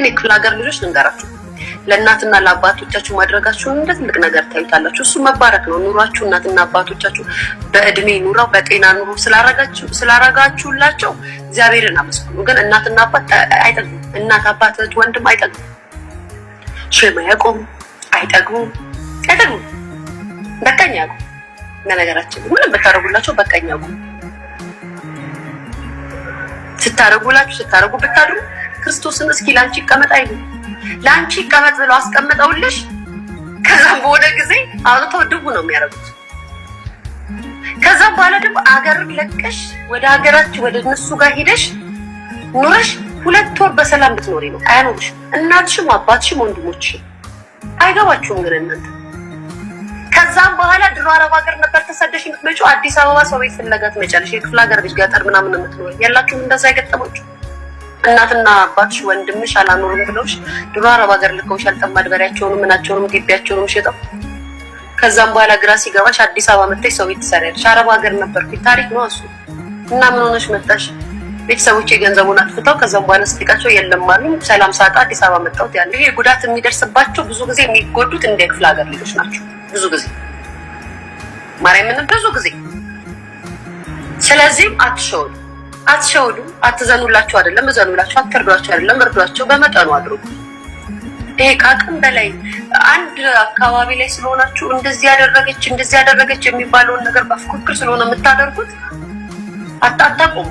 የክፍለ ሀገር ልጆች ልንገራችሁ ለእናትና ለአባቶቻችሁ ማድረጋችሁን እንደ ትልቅ ነገር ታዩታላችሁ። እሱ መባረክ ነው። ኑሯችሁ እናትና አባቶቻችሁ በእድሜ ኑረው በጤና ኑሮ ስላረጋችሁላቸው እግዚአብሔርን አመስግኑ። ግን እናትና አባት አይጠግቡም። እናት አባት ወንድም አይጠግቡም። ሸማ ያቆም አይጠግቡም። በቀኝ ያቆም ነገራችን ምንም ብታረጉላቸው በቀኝ ያቆም። ስታረጉ ብታድሩ ክርስቶስን እስኪ ላንቺ ይቀመጥ አይሉ ላንቺ ይቀመጥ ብለው አስቀምጠውልሽ ከዛም በሆነ ጊዜ አውጥተው ድቡ ነው የሚያደርጉት። ከዛም በኋላ ደግሞ አገርን ለቀሽ ወደ ሀገራችሁ ወደ እነሱ ጋር ሄደሽ ኑረሽ 2 ወር በሰላም ብትኖሪ ነው አያኖርሽ። እናትሽም አባትሽም ወንድሞችሽም አይገባችሁም ግን እናንተ። ከዛም በኋላ ድሮ አረብ ሀገር ነበር ተሰደሽ የምትመጪው አዲስ አበባ ሰው ቤት ፍለጋ ትመጫለሽ። የክፍለ ሀገር ልጅ ገጠር ምናምን የምትኖር ያላችሁም እንደዛ አይገጠማችሁ? እናትና አባትሽ ወንድምሽ አላኖርም ብለውሽ ድሮ አረብ ሀገር ልከውሽ ያልጠማድ በሬያቸውንም ምናቸውንም ግቢያቸውንም ሸጠው ከዛም በኋላ ግራ ሲገባሽ አዲስ አበባ መጥተሽ ሰው ቤት ትሰሪያለሽ። አረብ ሀገር ነበርኩኝ ታሪክ ነው እሱ። እና ምን ሆነሽ መጣሽ? ቤተሰቦቼ ገንዘቡን አጥፍተው ከዛም በኋላ ስጥቃቸው የለም አሉ። ሰላም ሳጣ አዲስ አበባ መጣሁት ያለ። ይሄ ጉዳት የሚደርስባቸው ብዙ ጊዜ የሚጎዱት እንደ ክፍለ ሀገር ልጆች ናቸው። ብዙ ጊዜ ማርያምን ብዙ ጊዜ። ስለዚህ አትሸውዱ፣ አትዘኑላቸው አይደለም እዘኑላቸው፣ አትርዷቸው አይደለም እርዷቸው፣ በመጠኑ አድርጉ። ይሄ ከአቅም በላይ አንድ አካባቢ ላይ ስለሆናችሁ እንደዚህ ያደረገች የሚባለውን ነገር በፉክክር ስለሆነ የምታደርጉት አታቁሙ።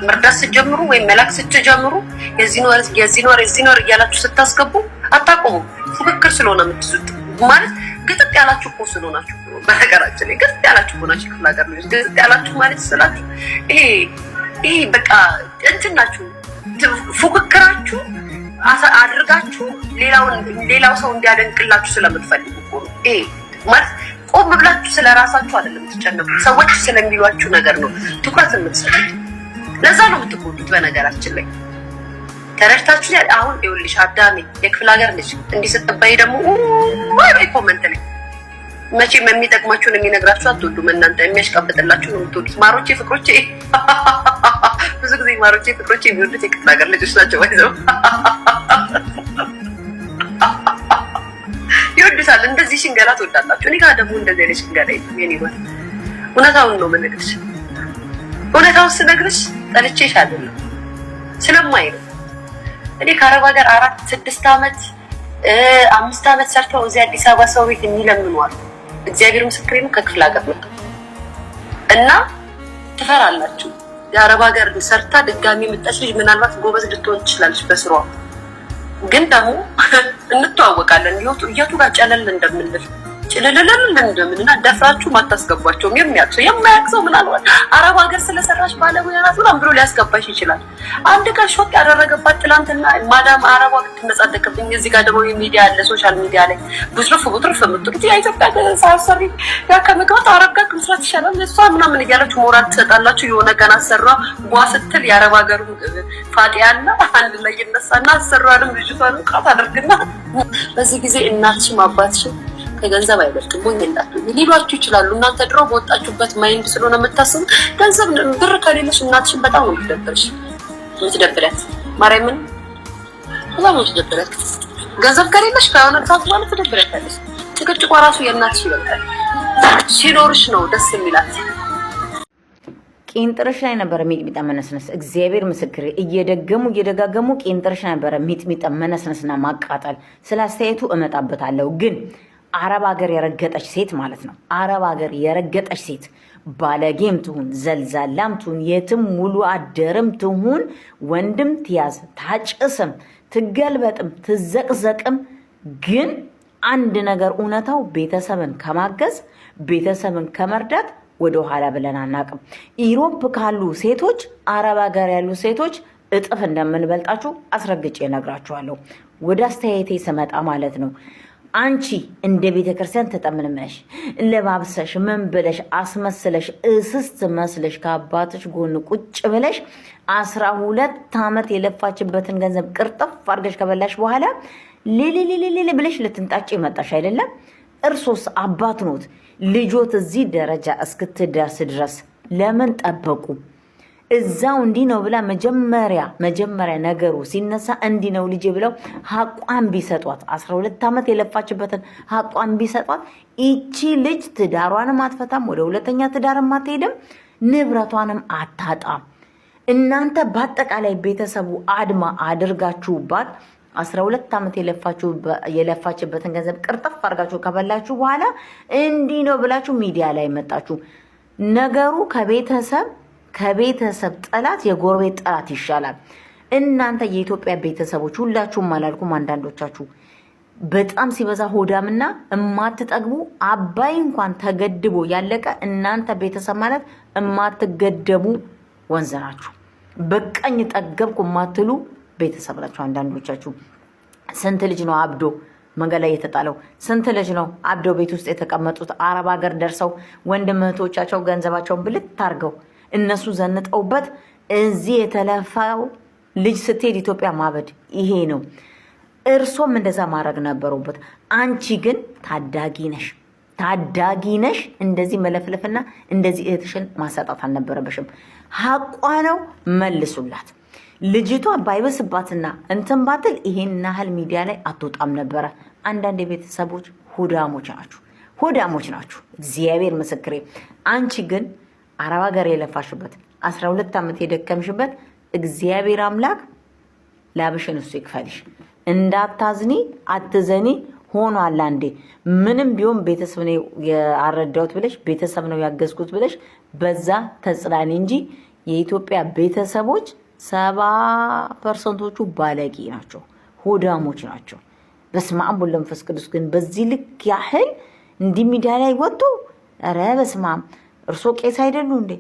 መርዳት ስትጀምሩ ወይም መላክ ስትጀምሩ የዚህ ኖር እያላችሁ ስታስገቡ አታቁሙ። ፉክክር ስለሆነ የምትዙት ማለት ግጥጥ ያላችሁ እኮ ስለሆናችሁ በነገራችን ላይ ግጥጥ ያላችሁ ሆናችሁ ክፍለ ሀገር ልጆች ግጥጥ ያላችሁ ማለት ስላችሁ ይሄ በቃ እንትን ናችሁ። ፉክክራችሁ አድርጋችሁ ሌላው ሰው እንዲያደንቅላችሁ ስለምትፈልጉ እኮ ነው። ይሄ ማለት ቆም ብላችሁ ስለራሳችሁ አይደለም የምትጨነቁት፣ ሰዎች ስለሚሏችሁ ነገር ነው ትኩረት የምትሰጡት። ለዛ ነው የምትጎዱት በነገራችን ላይ ተረድታችሁ። አሁን ይኸውልሽ አዳሜ የክፍለ ሀገር ልጅ እንዲህ ስትባይ ደግሞ ወይ ኮመንት ላይ መቼም የሚጠቅማችሁን የሚነግራችሁ አትወዱም እናንተ፣ የሚያሽቃብጥላችሁ ነው የምትወዱት። ማሮቼ ፍቅሮቼ ብዙ ጊዜ ማሮቼ ፍቅሮቼ የሚወዱት የክፍለ ሀገር ልጆች ናቸው። ባይዘው ይወዱታል። እንደዚህ ሽንገላ ትወዳላችሁ። እኔ ጋር ደግሞ እንደዚህ አይነት ሽንገላ የለም። የኔ ማለት እውነታውን ነው የምነግርሽ። እውነታውን ስነግርሽ ጠልቼሽ አይደለም ስለማይ ነው። እኔ ከአረብ ሀገር 4-6 ዓመት 5 ዓመት ሰርተው እዚህ አዲስ አበባ ሰው ቤት የሚለምኑ አሉ። እግዚአብሔር ምስክሬ ነው። ከክፍለ ሀገር መጣ እና ትፈራላችሁ። የአረብ ሀገር ሰርታ ድጋሚ የመጣች ልጅ ምናልባት ጎበዝ ልትሆን ትችላለች በስሯ። ግን ደግሞ እንተዋወቃለን። የቱ ጋር ጨለል እንደምንል እንደምንና ደፍራችሁ ማታስገባቸውም። የማያውቅ ሰው ምናልባት አረብ ሀገር ስለሰራሽ ባለሙያ ናት ምናምን ብሎ ሊያስገባሽ ይችላል። አንድ ቀን ሾክ ያደረገባት ትላንትና ማዳም አረብ ሀገር ትመጻደቅብኝ። እዚህ ጋር ደግሞ ሚዲያ አለ፣ ሶሻል ሚዲያ ላይ ቡትርፍ የምትሉት የኢትዮጵያ ሳሰሪ ያ ከመግባት አረብ ጋር መስራት ይሻላል እሷ ምናምን እያላችሁ ሞራል ትሰጣላችሁ። የሆነ ቀን አሰራ ጓ ስትል የአረብ ሀገሩ ፋጢያና አንድ ላይ ይነሳና አሰራንም ልጅቷን ቃት አድርግና በዚህ ጊዜ እናትሽም አባትሽም ከገንዘብ አይበልጥም። ሞኝ እንዳትሉ ሊሏችሁ ይችላሉ። እናንተ ድሮ በወጣችሁበት ማይንድ ስለሆነ የምታስቡ ገንዘብ ብር ከሌለሽ እናትሽን በጣም ነው የምትደብራት። ማርያምን በጣም ነው የምትደብራት። ገንዘብ ከሌለሽ ከሆነ ሰዓት ማለት ትደብራታለሽ። ጭቅጭቋ ራሱ የእናትሽ ይበልጣል። ሲኖርሽ ነው ደስ የሚላት። ቄንጥርሽ ላይ ነበረ ሚጥሚጣ መነስነስ። እግዚአብሔር ምስክር እየደጋገሙ ቄንጥርሽ ነበረ ሚጥሚጣ መነስነስና ማቃጠል። ስለ አስተያየቱ እመጣበታለሁ ግን አረብ ሀገር የረገጠች ሴት ማለት ነው። አረብ ሀገር የረገጠች ሴት ባለጌም ትሁን ዘልዛላም ትሁን የትም ሙሉ አደርም ትሁን ወንድም ትያዝ ታጭስም ትገልበጥም ትዘቅዘቅም፣ ግን አንድ ነገር እውነታው ቤተሰብን ከማገዝ ቤተሰብን ከመርዳት ወደ ኋላ ብለን አናቅም። ኢሮፕ ካሉ ሴቶች አረብ ሀገር ያሉ ሴቶች እጥፍ እንደምንበልጣችሁ አስረግጬ እነግራችኋለሁ። ወደ አስተያየቴ ስመጣ ማለት ነው አንቺ እንደ ቤተ ክርስቲያን ተጠምንመሽ ለባብሰሽ ምን ብለሽ አስመስለሽ እስስት መስለሽ ከአባትሽ ጎን ቁጭ ብለሽ 12 ዓመት የለፋችበትን ገንዘብ ቅርጥፍ አድርገሽ ከበላሽ በኋላ ሌሌ ብለሽ ልትንጣጭ መጣሽ አይደለም? እርሶስ አባት ኖት። ልጆት እዚህ ደረጃ እስክትደርስ ድረስ ለምን ጠበቁ? እዛው እንዲህ ነው ብላ መጀመሪያ ነገሩ ሲነሳ እንዲህ ነው ልጄ ብለው ሀቋን ቢሰጧት 12 ዓመት የለፋችበትን ሀቋን ቢሰጧት ይቺ ልጅ ትዳሯንም አትፈታም፣ ወደ ሁለተኛ ትዳርም አትሄድም፣ ንብረቷንም አታጣም። እናንተ በአጠቃላይ ቤተሰቡ አድማ አድርጋችሁባት 12 ዓመት የለፋችበትን ገንዘብ ቅርጥፍ አድርጋችሁ ከበላችሁ በኋላ እንዲህ ነው ብላችሁ ሚዲያ ላይ መጣችሁ። ነገሩ ከቤተሰብ ጠላት የጎረቤት ጠላት ይሻላል። እናንተ የኢትዮጵያ ቤተሰቦች ሁላችሁም አላልኩም፣ አንዳንዶቻችሁ በጣም ሲበዛ ሆዳምና እማትጠግቡ አባይ እንኳን ተገድቦ ያለቀ እናንተ ቤተሰብ ማለት እማትገደቡ ወንዝ ናችሁ። በቀኝ ጠገብኩ የማትሉ ቤተሰብ ናችሁ አንዳንዶቻችሁ። ስንት ልጅ ነው አብዶ መንገድ ላይ የተጣለው? ስንት ልጅ ነው አብዶ ቤት ውስጥ የተቀመጡት? አረብ ሀገር ደርሰው ወንድም እህቶቻቸው ገንዘባቸውን ብልት አድርገው እነሱ ዘንጠውበት እዚህ የተለፋው ልጅ ስትሄድ ኢትዮጵያ ማበድ ይሄ ነው። እርሶም እንደዛ ማድረግ ነበሩበት። አንቺ ግን ታዳጊ ነሽ። እንደዚህ መለፍለፍና እንደዚህ እህትሽን ማሳጣት አልነበረበሽም። ሀቋ ነው፣ መልሱላት። ልጅቷ ባይበስባትና እንትን ባትል ይሄን ያህል ሚዲያ ላይ አትወጣም ነበረ። አንዳንድ የቤተሰቦች ሆዳሞች ናችሁ። እግዚአብሔር ምስክሬ። አንቺ ግን አረብ ሀገር የለፋሽበት 12 ዓመት የደከምሽበት እግዚአብሔር አምላክ ላብሽን እሱ ይክፈልሽ። እንዳታዝኒ አትዘኒ ሆኗል። አንዴ ምንም ቢሆን ቤተሰብ ነው ያረዳሁት ብለሽ ቤተሰብ ነው ያገዝኩት ብለሽ በዛ ተጽናኒ እንጂ የኢትዮጵያ ቤተሰቦች 70%ዎቹ ባለቂ ናቸው፣ ሆዳሞች ናቸው። በስመ አብ ወወልድ ወመንፈስ ቅዱስ። ግን በዚህ ልክ ያህል እንዲህ ሚዲያ ላይ ወጡ። ኧረ በስመ አብ። እርሶ ቄስ አይደሉ እንዴ?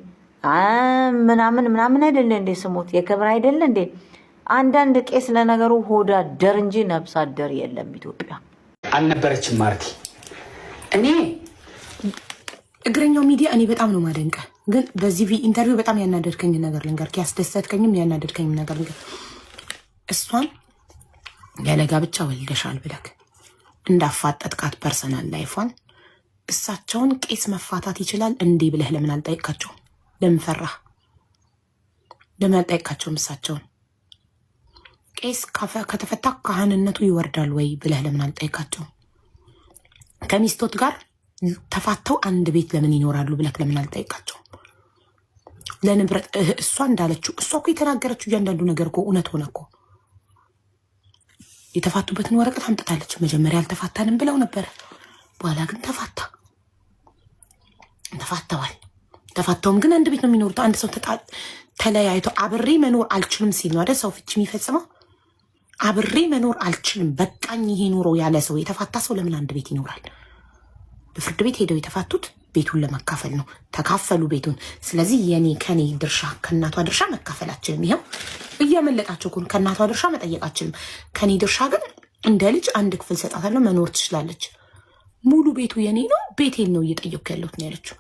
ምናምን አይደለ እንዴ? ስሞት የክብር አይደለ እንዴ? አንዳንድ ቄስ ለነገሩ ሆዳ ደር እንጂ ነብስ አደር የለም። ኢትዮጵያ አልነበረችም ማርቲ። እኔ እግረኛው ሚዲያ እኔ በጣም ነው ማደንቀ። ግን በዚህ ኢንተርቪው በጣም ያናደድከኝ ነገር ልንገር፣ ያስደሰትከኝም ያናደድከኝም ነገር ልንገር። እሷን ያለ ጋብቻ ወልደሻል ብለክ እንዳፋጠጥቃት ፐርሰናል ላይፏን እሳቸውን ቄስ መፋታት ይችላል እንዴ ብለህ ለምን አልጠይቃቸው? ለምን ፈራህ? ለምን አልጠይቃቸውም? እሳቸውን ቄስ ከተፈታ ካህንነቱ ይወርዳል ወይ ብለህ ለምን አልጠይቃቸው? ከሚስቶት ጋር ተፋተው አንድ ቤት ለምን ይኖራሉ ብለህ ለምን አልጠይቃቸው? ለንብረት እሷ እንዳለችው እሷ እኮ የተናገረችው እያንዳንዱ ነገር እኮ እውነት ሆነ እኮ። የተፋቱበትን ወረቀት አምጥታለች። መጀመሪያ አልተፋታንም ብለው ነበረ፣ በኋላ ግን ተፋተዋል። ተፋተውም ግን አንድ ቤት ነው የሚኖሩት። አንድ ሰው ተለያይቶ አብሬ መኖር አልችልም ሲል ነው አይደል ሰው ፍቺ የሚፈጽመው? አብሬ መኖር አልችልም በቃኝ ይሄ ኑሮ ያለ ሰው የተፋታ ሰው ለምን አንድ ቤት ይኖራል? በፍርድ ቤት ሄደው የተፋቱት ቤቱን ለመካፈል ነው። ተካፈሉ ቤቱን። ስለዚህ ከኔ ድርሻ ከእናቷ ድርሻ መካፈል አችልም። ይኸው እያመለጣቸው ኩን ከእናቷ ድርሻ መጠየቅ አችልም። ከኔ ድርሻ ግን እንደ ልጅ አንድ ክፍል ሰጣታለሁ፣ መኖር ትችላለች። ሙሉ ቤቱ የኔ ነው፣ ቤቴን ነው እየጠየኩ ያለሁት ነው ያለችው።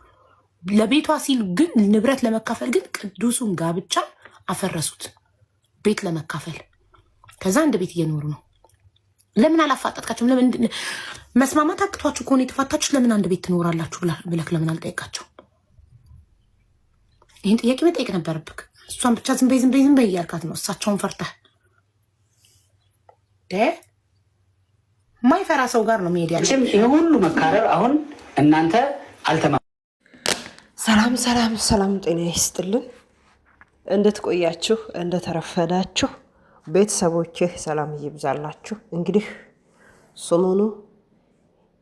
ለቤቷ ሲል ግን ንብረት ለመካፈል ግን ቅዱሱን ጋብቻ አፈረሱት ቤት ለመካፈል። ከዛ አንድ ቤት እየኖሩ ነው። ለምን አላፋጠጥካቸውም? ለምን መስማማት አቅቷችሁ ከሆነ የተፋታችሁ ለምን አንድ ቤት ትኖራላችሁ ብለክ ለምን አልጠይቃቸው? ይህን ጥያቄ መጠየቅ ነበረብክ። እሷን ብቻ ዝም በይ እያልካት ነው። እሳቸውን ፈርተህ ማይፈራ ሰው ጋር ነው መሄድ ያለ። ይህ ሁሉ መካረር አሁን እናንተ አልተማ ሰላም ጤና ይስጥልን። እንድትቆያችሁ እንደተረፈዳችሁ ቤተሰቦቼ ሰላም ይብዛላችሁ። እንግዲህ ሰሞኑ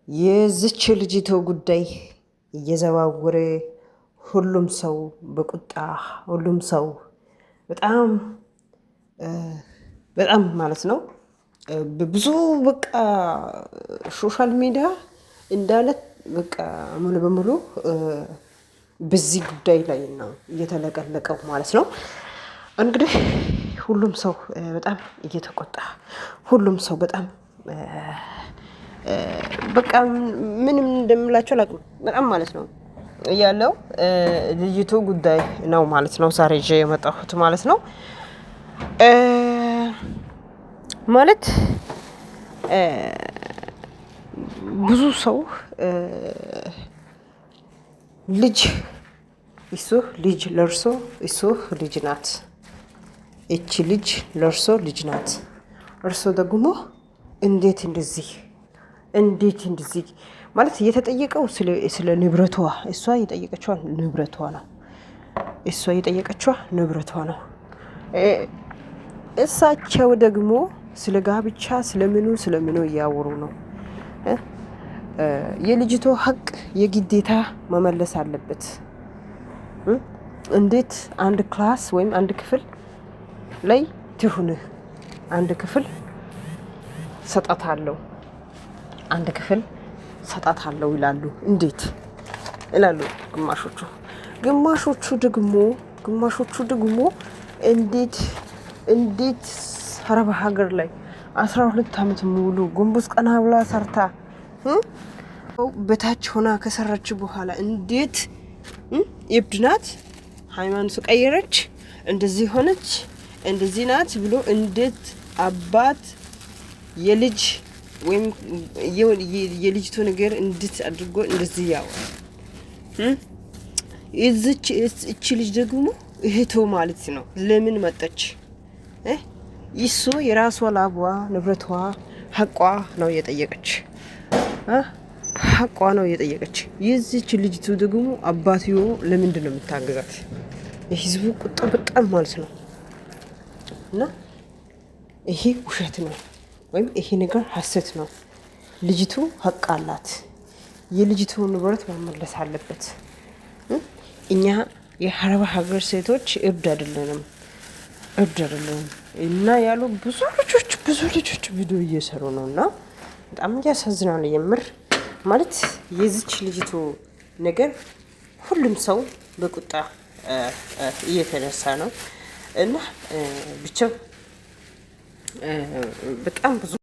የዝች ልጅቶ ጉዳይ እየዘዋወረ ሁሉም ሰው በቁጣ ሁሉም ሰው በጣም ማለት ነው ብዙ በቃ ሶሻል ሚዲያ እንዳለ በቃ ሙሉ በሙሉ በዚህ ጉዳይ ላይ ነው እየተለቀለቀው ማለት ነው። እንግዲህ ሁሉም ሰው በጣም እየተቆጣ ሁሉም ሰው በጣም በቃ ምንም እንደምላቸው አላውቅም በጣም ማለት ነው ያለው ልጅቱ ጉዳይ ነው ማለት ነው ዛሬ ይዤ የመጣሁት ማለት ነው። ማለት ብዙ ሰው ልጅ እሱ ልጅ ለእርሶ እሱ ልጅ ናት። እቺ ልጅ ለእርሶ ልጅ ናት። እርሶ ደግሞ እንዴት እንደዚህ ማለት እየተጠየቀው ስለ ንብረቷ እሷ የጠየቀችዋ ንብረቷ ነው። እሳቸው ደግሞ ስለ ጋብቻ ስለምኑ እያወሩ ነው። የልጅቷ ሀቅ የግዴታ መመለስ አለበት። እንዴት አንድ ክላስ ወይም አንድ ክፍል ላይ ትሁን? አንድ ክፍል ሰጣታለሁ ይላሉ። እንዴት ይላሉ ግማሾቹ ደግሞ እንዴት አረብ ሀገር ላይ 12 ዓመት ሙሉ ጉንቡስ ቀና ብላ ሰርታ በታች ሆና ከሰራች በኋላ እንዴት እብድ ናት፣ ሃይማኖት ቀየረች፣ እንደዚህ ሆነች፣ እንደዚህ ናት ብሎ እንዴት አባት የልጅ ወይም የልጅቱ ነገር እንዴት አድርጎ እንደዚህ ያወራል? እቺ ልጅ ደግሞ እህቶ ማለት ነው። ለምን መጣች? ይሱ የራሷ ላቧ ንብረቷ ሀቋ ነው የጠየቀች። የዚች ልጅቱ ደግሞ አባትዮ ለምንድን ነው የምታገዛት? የህዝቡ ቁጣ በጣም ማለት ነው። እና ይሄ ውሸት ነው ወይም ይሄ ነገር ሀሰት ነው። ልጅቱ ሀቅ አላት። የልጅቱ ንብረት መመለስ አለበት። እኛ የአረብ ሀገር ሴቶች እብድ አይደለንም እና ያሉ ብዙ ልጆች ቪዲዮ እየሰሩ ነው። እና በጣም ያሳዝናል የምር ማለት የዚች ልጅቱ ነገር ሁሉም ሰው በቁጣ እየተነሳ ነው። እና ብቻ በጣም ብዙ